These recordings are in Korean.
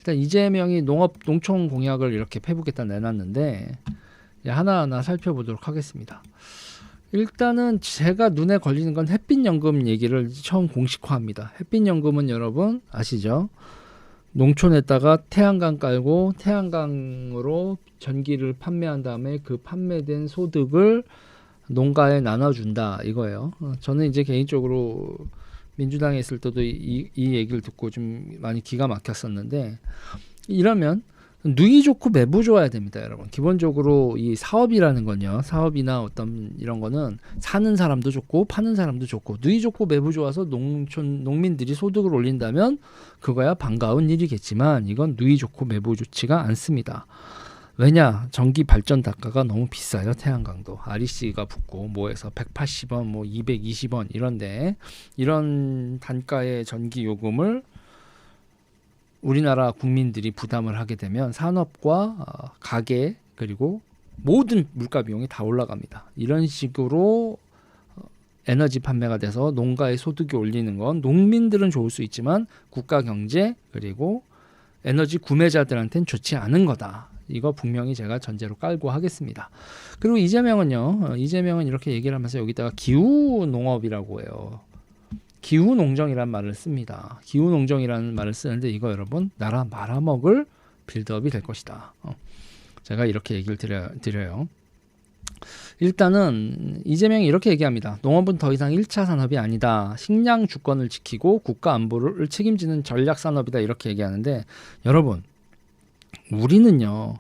일단 이재명이 농촌 공약을 이렇게 페북에다 내놨는데 하나하나 살펴보도록 하겠습니다. 일단은 제가 눈에 걸리는 건 햇빛연금 얘기를 처음 공식화합니다. 햇빛연금은 여러분 아시죠? 농촌에다가 태양광 깔고 태양광으로 전기를 판매한 다음에 그 판매된 소득을 농가에 나눠준다 이거예요. 저는 이제 개인적으로 민주당에 있을 때도 이 얘기를 듣고 좀 많이 기가 막혔었는데, 이러면 누이 좋고 매부 좋아야 됩니다, 여러분. 기본적으로 이 사업이라는 건요, 사업이나 어떤 이런 거는 사는 사람도 좋고 파는 사람도 좋고, 누이 좋고 매부 좋아서 농민들이 소득을 올린다면 그거야 반가운 일이겠지만, 이건 누이 좋고 매부 좋지가 않습니다. 왜냐? 전기 발전 단가가 너무 비싸요. 태양광도 REC가 붙고 뭐해서 180원, 뭐 220원 이런데, 이런 단가의 전기 요금을 우리나라 국민들이 부담을 하게 되면 산업과 가계 그리고 모든 물가 비용이 다 올라갑니다. 이런 식으로 에너지 판매가 돼서 농가의 소득이 올리는 건 농민들은 좋을 수 있지만 국가 경제 그리고 에너지 구매자들한테는 좋지 않은 거다. 이거 분명히 제가 전제로 깔고 하겠습니다. 그리고 이재명은 이렇게 얘기를 하면서 여기다가 기후 농업이라고 해요. 기후 농정이란 말을 씁니다. 기후 농정이라는 말을 쓰는데 이거 여러분 나라 말아먹을 빌드업이 될 것이다. 제가 이렇게 얘기를 드려요. 일단은 이재명이 이렇게 얘기합니다. 농업은 더 이상 1차 산업이 아니다. 식량 주권을 지키고 국가 안보를 책임지는 전략 산업이다. 이렇게 얘기하는데, 여러분 우리는요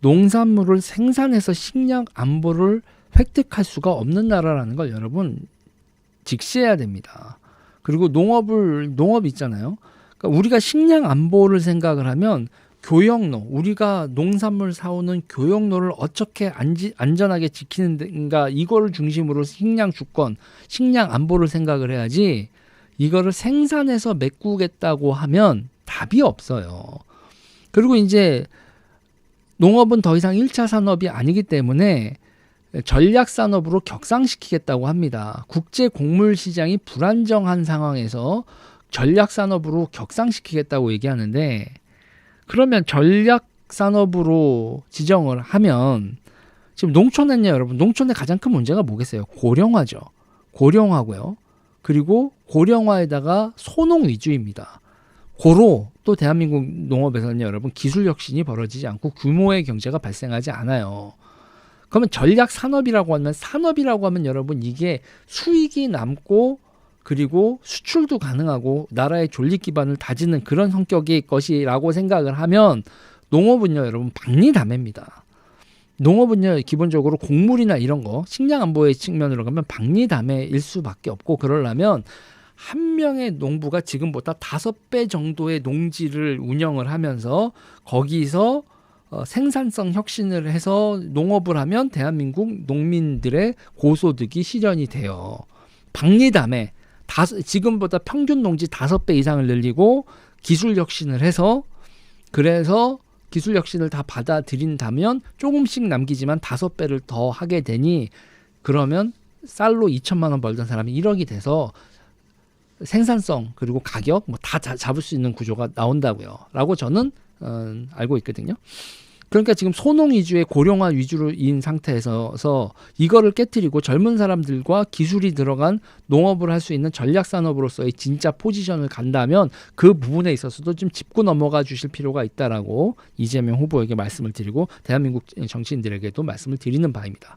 농산물을 생산해서 식량 안보를 획득할 수가 없는 나라라는 걸 여러분 직시해야 됩니다. 그리고 농업 있잖아요. 그러니까 우리가 식량 안보를 생각을 하면 교역로, 우리가 농산물 사오는 교역로를 어떻게 안전하게 지키는가, 이거를 중심으로 식량 주권, 식량 안보를 생각을 해야지, 이거를 생산해서 메꾸겠다고 하면 답이 없어요. 그리고 이제 농업은 더 이상 1차 산업이 아니기 때문에 전략 산업으로 격상시키겠다고 합니다. 국제 곡물 시장이 불안정한 상황에서 전략 산업으로 격상시키겠다고 얘기하는데, 그러면 전략 산업으로 지정을 하면 지금 농촌은요, 여러분, 농촌의 가장 큰 문제가 뭐겠어요? 고령화죠. 고령화고요. 그리고 고령화에다가 소농 위주입니다. 고로 또 대한민국 농업에서는 여러분 기술 혁신이 벌어지지 않고 규모의 경제가 발생하지 않아요. 그러면 전략 산업이라고 하면 여러분 이게 수익이 남고 그리고 수출도 가능하고 나라의 존립 기반을 다지는 그런 성격의 것이라고 생각을 하면, 농업은요 여러분 박리다매입니다. 농업은요 기본적으로 곡물이나 이런 거 식량 안보의 측면으로 가면 박리다매일 수밖에 없고, 그러려면 한 명의 농부가 지금보다 5배 정도의 농지를 운영을 하면서 거기서 생산성 혁신을 해서 농업을 하면 대한민국 농민들의 고소득이 실현이 돼요. 박리다매, 지금보다 평균 농지 5배 이상을 늘리고 기술 혁신을 해서, 그래서 기술 혁신을 다 받아들인다면 조금씩 남기지만 5배를 더 하게 되니, 그러면 쌀로 2천만 원 벌던 사람이 1억이 돼서 생산성 그리고 가격 뭐 다 잡을 수 있는 구조가 나온다고요. 라고 저는 알고 있거든요. 그러니까 지금 소농 위주의 고령화 위주로인 상태에서 이거를 깨트리고 젊은 사람들과 기술이 들어간 농업을 할 수 있는 전략 산업으로서의 진짜 포지션을 간다면 그 부분에 있어서도 좀 짚고 넘어가 주실 필요가 있다라고 이재명 후보에게 말씀을 드리고 대한민국 정치인들에게도 말씀을 드리는 바입니다.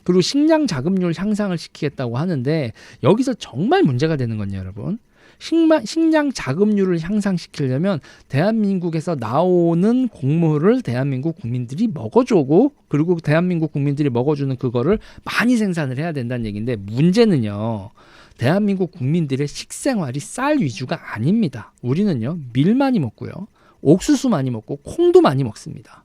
그리고 식량 자급률 향상을 시키겠다고 하는데, 여기서 정말 문제가 되는 건요, 여러분. 식량 자급률을 향상시키려면 대한민국에서 나오는 곡물을 대한민국 국민들이 먹어주고, 그리고 대한민국 국민들이 먹어주는 그거를 많이 생산을 해야 된다는 얘기인데, 문제는요 대한민국 국민들의 식생활이 쌀 위주가 아닙니다. 우리는요 밀 많이 먹고요, 옥수수 많이 먹고 콩도 많이 먹습니다.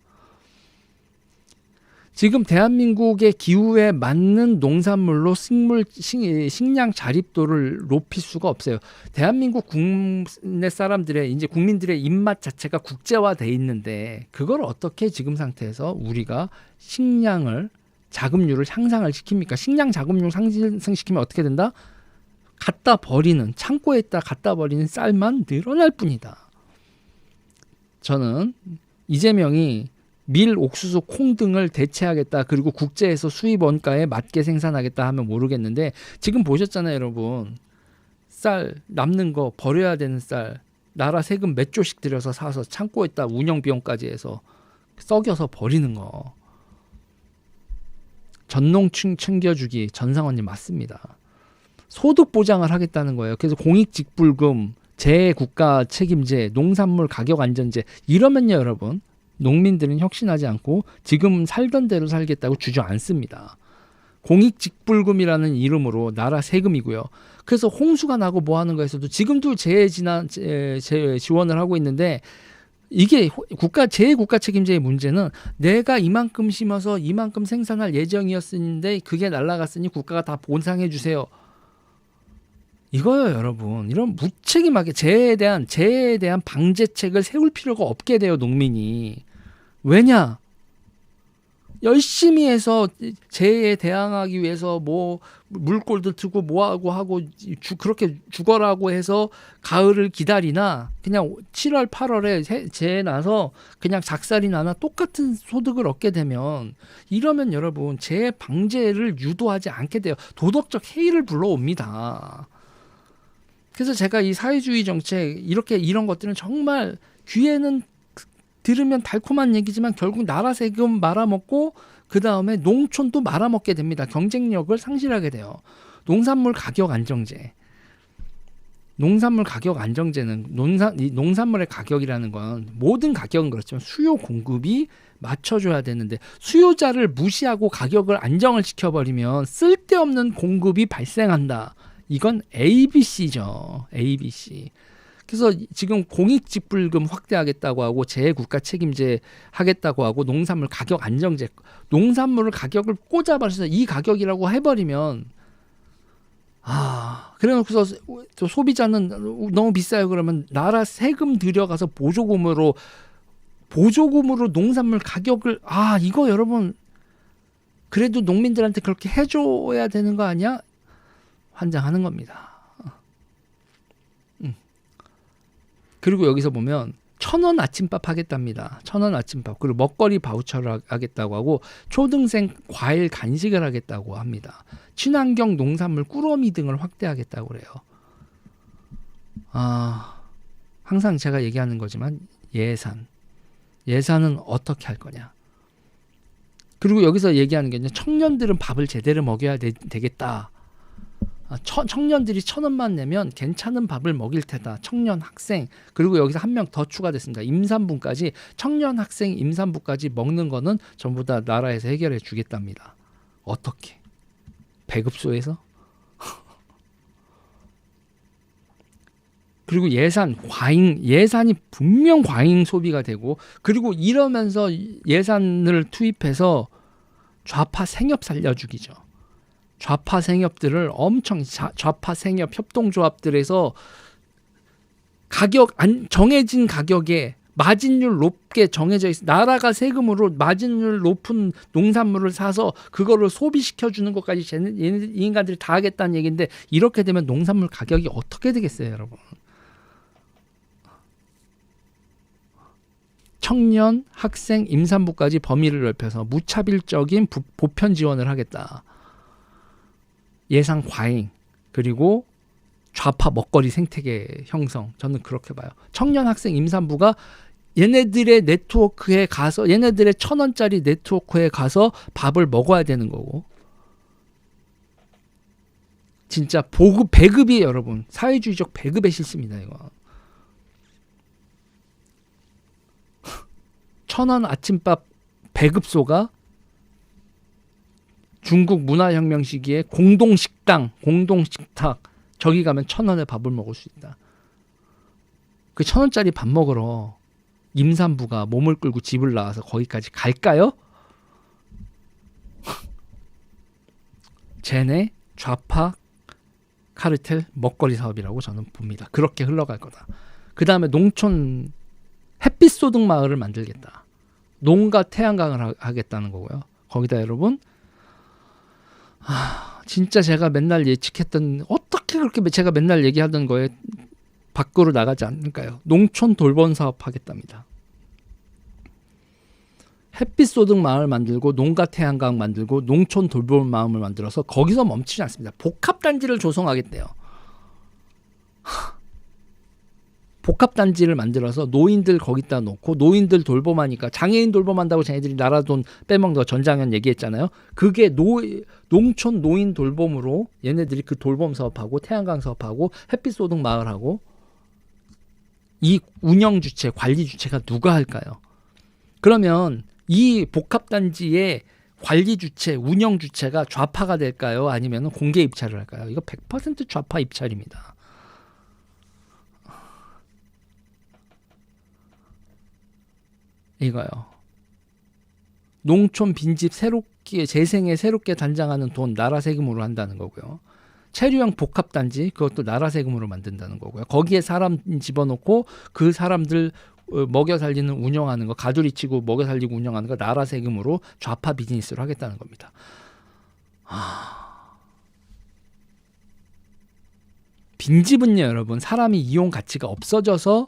지금 대한민국의 기후에 맞는 농산물로 식량 자립도를 높일 수가 없어요. 대한민국 국내 사람들의, 이제 국민들의 입맛 자체가 국제화돼 있는데, 그걸 어떻게 지금 상태에서 우리가 식량을 자급률을 향상을 시킵니까? 식량 자급률 상승시키면 어떻게 된다? 창고에 있다 갖다 버리는 쌀만 늘어날 뿐이다. 저는 이재명이 밀, 옥수수, 콩 등을 대체하겠다. 그리고 국제에서 수입 원가에 맞게 생산하겠다 하면 모르겠는데 지금 보셨잖아요, 여러분. 쌀 남는 거 버려야 되는 쌀 나라 세금 몇 조씩 들여서 사서 창고에다 운영 비용까지 해서 썩여서 버리는 거. 전농층 챙겨주기 전상원님 맞습니다. 소득 보장을 하겠다는 거예요. 그래서 공익직불금, 재국가 책임제, 농산물 가격 안전제 이러면요 여러분 농민들은 혁신하지 않고 지금 살던 대로 살겠다고 주저앉습니다. 공익직불금이라는 이름으로 나라 세금이고요. 그래서 홍수가 나고 뭐 하는 거에서도 지금도 재해 지원을 하고 있는데 이게 재해국가 책임제의 문제는 내가 이만큼 심어서 이만큼 생산할 예정이었는데 그게 날아갔으니 국가가 다 보상해 주세요. 이거요 여러분. 이런 무책임하게 재해에 대한 방제책을 세울 필요가 없게 돼요 농민이. 왜냐? 열심히 해서 재해에 대항하기 위해서 뭐 물골도 트고 뭐하고 하고 그렇게 죽어라고 해서 가을을 기다리나 그냥 7월 8월에 재해 나서 그냥 작살이 나나 똑같은 소득을 얻게 되면 이러면 여러분 재해 방제를 유도하지 않게 돼요. 도덕적 해이를 불러옵니다. 그래서 제가 이 사회주의 정책 이런 것들은 정말 귀에는 들으면 달콤한 얘기지만 결국 나라 세금 말아먹고 그 다음에 농촌도 말아먹게 됩니다. 경쟁력을 상실하게 돼요. 농산물 가격 안정제. 농산물 가격 안정제는 농산물의 가격이라는 건 모든 가격은 그렇지만 수요 공급이 맞춰줘야 되는데 수요자를 무시하고 가격을 안정을 시켜버리면 쓸데없는 공급이 발생한다. 이건 ABC죠. ABC. 그래서 지금 공익직불금 확대하겠다고 하고 재해국가 책임제 하겠다고 하고 농산물 가격 안정제, 농산물 가격을 꽂아버려서 이 가격이라고 해버리면 그래놓고서 또 소비자는 너무 비싸요 그러면 나라 세금 들여가서 보조금으로 농산물 가격을 이거 여러분 그래도 농민들한테 그렇게 해줘야 되는 거 아니야? 환장하는 겁니다. 그리고 여기서 보면 1,000원 아침밥 하겠답니다. 1,000원 아침밥. 그리고 먹거리 바우처를 하겠다고 하고 초등생 과일 간식을 하겠다고 합니다. 친환경 농산물 꾸러미 등을 확대하겠다고 그래요. 항상 제가 얘기하는 거지만 예산은 어떻게 할 거냐. 그리고 여기서 얘기하는 게 청년들은 밥을 제대로 먹여야 되겠다. 청년들이 1,000원만 내면 괜찮은 밥을 먹일 테다. 청년 학생 그리고 여기서 한 명 더 추가됐습니다. 임산부까지 청년 학생 임산부까지 먹는 거는 전부 다 나라에서 해결해 주겠답니다. 어떻게? 배급소에서? 그리고 예산이 분명 과잉 소비가 되고 그리고 이러면서 예산을 투입해서 좌파 생협 살려주기죠. 좌파 생협들을 좌파 생협 협동조합들에서 정해진 가격에 마진율 높게 정해져 있어. 나라가 세금으로 마진율 높은 농산물을 사서 그거를 소비시켜 주는 것까지 이 인간들이 다 하겠다는 얘기인데 이렇게 되면 농산물 가격이 어떻게 되겠어요, 여러분? 청년, 학생, 임산부까지 범위를 넓혀서 무차별적인 보편 지원을 하겠다. 예산 과잉 그리고 좌파 먹거리 생태계 형성 저는 그렇게 봐요. 청년 학생 임산부가 얘네들의 네트워크에 가서 얘네들의 1,000원짜리 네트워크에 가서 밥을 먹어야 되는 거고 진짜 배급이 여러분 사회주의적 배급의 실습니다. 이거 1,000원 아침밥 배급소가 중국 문화혁명 시기에 공동식탁 저기 가면 1,000원에 밥을 먹을 수 있다. 그 1,000원짜리 밥 먹으러 임산부가 몸을 끌고 집을 나와서 거기까지 갈까요? 쟤네 좌파 카르텔 먹거리 사업이라고 저는 봅니다. 그렇게 흘러갈 거다. 그 다음에 농촌 햇빛 소득 마을을 만들겠다. 농가 태양광을 하겠다는 거고요. 거기다 여러분 진짜 제가 맨날 예측했던 어떻게 그렇게 제가 맨날 얘기하던 거에 밖으로 나가지 않을까요? 농촌 돌봄 사업 하겠답니다. 햇빛 소득 마을 만들고 농가 태양광 만들고 농촌 돌봄 마을을 만들어서 거기서 멈추지 않습니다. 복합단지를 조성하겠대요. 복합단지를 만들어서 노인들 거기다 놓고 노인들 돌봄하니까 장애인 돌봄한다고 쟤네들이 나라 돈 빼먹는 거 전장현 얘기했잖아요. 그게 농촌 노인 돌봄으로 얘네들이 그 돌봄 사업하고 태양광 사업하고 햇빛 소득 마을하고 이 운영 주체 관리 주체가 누가 할까요? 그러면 이 복합단지의 관리 주체 운영 주체가 좌파가 될까요? 아니면 공개 입찰을 할까요? 이거 100% 좌파 입찰입니다. 이거요. 농촌 빈집 새롭게 재생에 새롭게 단장하는 돈 나라 세금으로 한다는 거고요. 체류형 복합단지 그것도 나라 세금으로 만든다는 거고요. 거기에 사람 집어넣고 그 사람들 먹여 살리는 운영하는 거 가두리 치고 먹여 살리고 운영하는 거 나라 세금으로 좌파 비즈니스로 하겠다는 겁니다. 빈집은요 여러분 사람이 이용 가치가 없어져서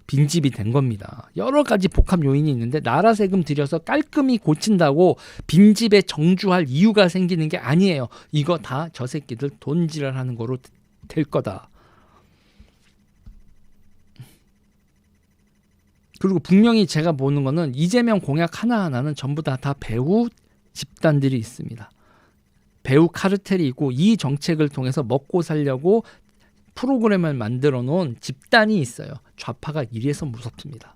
빈집이 된 겁니다. 여러 가지 복합 요인이 있는데 나라 세금 들여서 깔끔히 고친다고 빈집에 정주할 이유가 생기는 게 아니에요. 이거 다 저 새끼들 돈지랄하는 거로 될 거다. 그리고 분명히 제가 보는 거는 이재명 공약 하나하나는 전부 다 배후 집단들이 있습니다. 배후 카르텔이 있고 이 정책을 통해서 먹고 살려고 프로그램을 만들어 놓은 집단이 있어요. 좌파가 이래서 무섭습니다.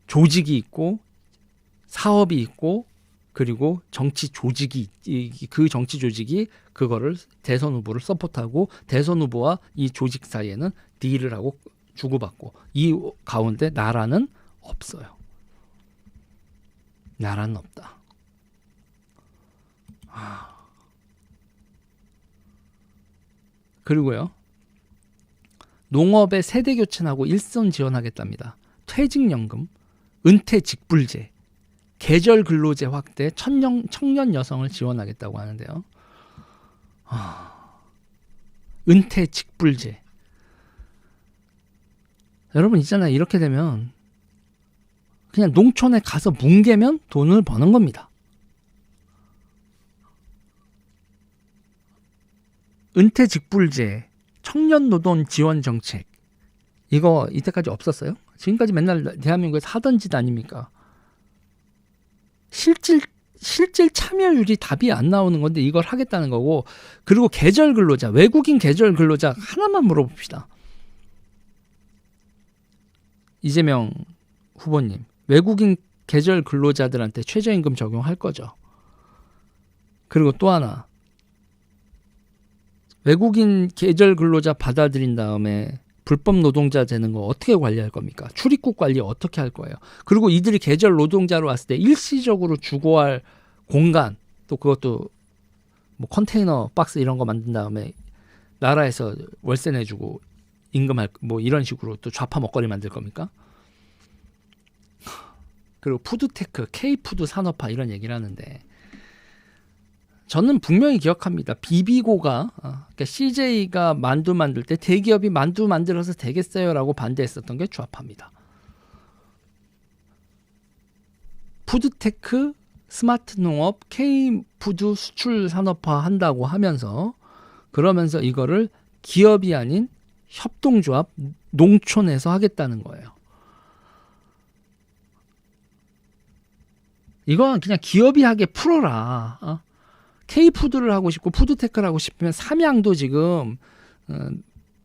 조직이 있고 사업이 있고 그리고 정치 조직이 그 정치 조직이 그거를 대선 후보를 서포트하고 대선 후보와 이 조직 사이에는 딜을 하고 주고받고 이 가운데 나라는 없어요. 나라는 없다. 그리고요. 농업의 세대 교체하고 일선 지원하겠답니다. 퇴직연금, 은퇴 직불제, 계절 근로제 확대, 청년 여성을 지원하겠다고 하는데요. 은퇴 직불제. 여러분 있잖아요. 이렇게 되면 그냥 농촌에 가서 뭉개면 돈을 버는 겁니다. 은퇴 직불제, 청년 노동 지원 정책 이거 이때까지 없었어요? 지금까지 맨날 대한민국에서 하던 짓 아닙니까? 실질 참여율이 답이 안 나오는 건데 이걸 하겠다는 거고 그리고 계절 근로자, 외국인 계절 근로자 하나만 물어봅시다. 이재명 후보님, 외국인 계절 근로자들한테 최저임금 적용할 거죠? 그리고 또 하나 외국인 계절 근로자 받아들인 다음에 불법 노동자 되는 거 어떻게 관리할 겁니까? 출입국 관리 어떻게 할 거예요? 그리고 이들이 계절 노동자로 왔을 때 일시적으로 주거할 공간 또 그것도 뭐 컨테이너 박스 이런 거 만든 다음에 나라에서 월세 내주고 임금할 뭐 이런 식으로 또 좌파 먹거리 만들 겁니까? 그리고 푸드테크, K푸드 산업화 이런 얘기를 하는데 저는 분명히 기억합니다. 비비고가 그러니까 CJ가 만두 만들 때 대기업이 만두 만들어서 되겠어요라고 반대했었던 게 좌파입니다. 푸드테크, 스마트 농업, K푸드 수출 산업화 한다고 하면서 그러면서 이거를 기업이 아닌 협동조합, 농촌에서 하겠다는 거예요. 이건 그냥 기업이 하게 풀어라. K푸드를 하고 싶고 푸드테크를 하고 싶으면 삼양도 지금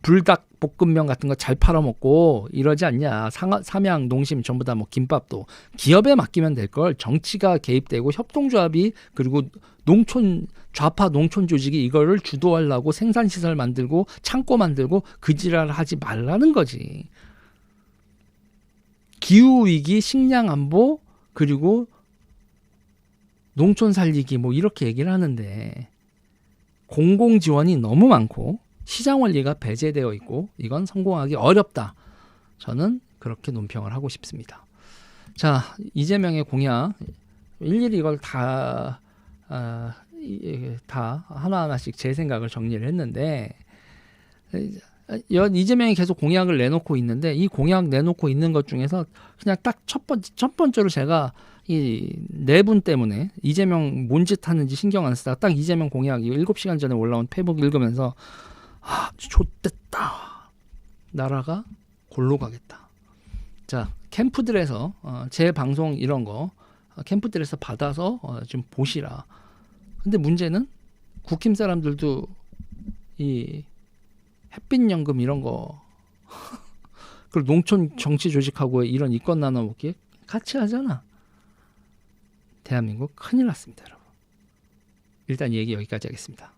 불닭볶음면 같은 거 잘 팔아먹고 이러지 않냐. 삼양, 농심 전부 다 뭐 김밥도 기업에 맡기면 될 걸 정치가 개입되고 협동조합이 그리고 농촌 좌파 농촌 조직이 이거를 주도하려고 생산시설 만들고 창고 만들고 그 지랄을 하지 말라는 거지. 기후위기, 식량안보 그리고 농촌 살리기 뭐 이렇게 얘기를 하는데 공공지원이 너무 많고 시장원리가 배제되어 있고 이건 성공하기 어렵다. 저는 그렇게 논평을 하고 싶습니다. 자, 이재명의 공약 일일이 이걸 다 하나하나씩 제 생각을 정리를 했는데 이재명이 계속 공약을 내놓고 있는데 이 공약 내놓고 있는 것 중에서 그냥 딱 첫 번째로 제가 이 네 분 때문에 이재명 뭔 짓 하는지 신경 안 쓰다가 딱 이재명 공약 7시간 전에 올라온 페북 읽으면서 좆됐다. 나라가 골로 가겠다. 자, 캠프들에서 제 방송 이런 거 캠프들에서 받아서 좀 보시라. 근데 문제는 국힘 사람들도 이 햇빛연금 이런 거 그리고 농촌 정치 조직하고 이런 이권 나눠먹기 같이 하잖아. 대한민국 큰일 났습니다, 여러분. 일단 얘기 여기까지 하겠습니다.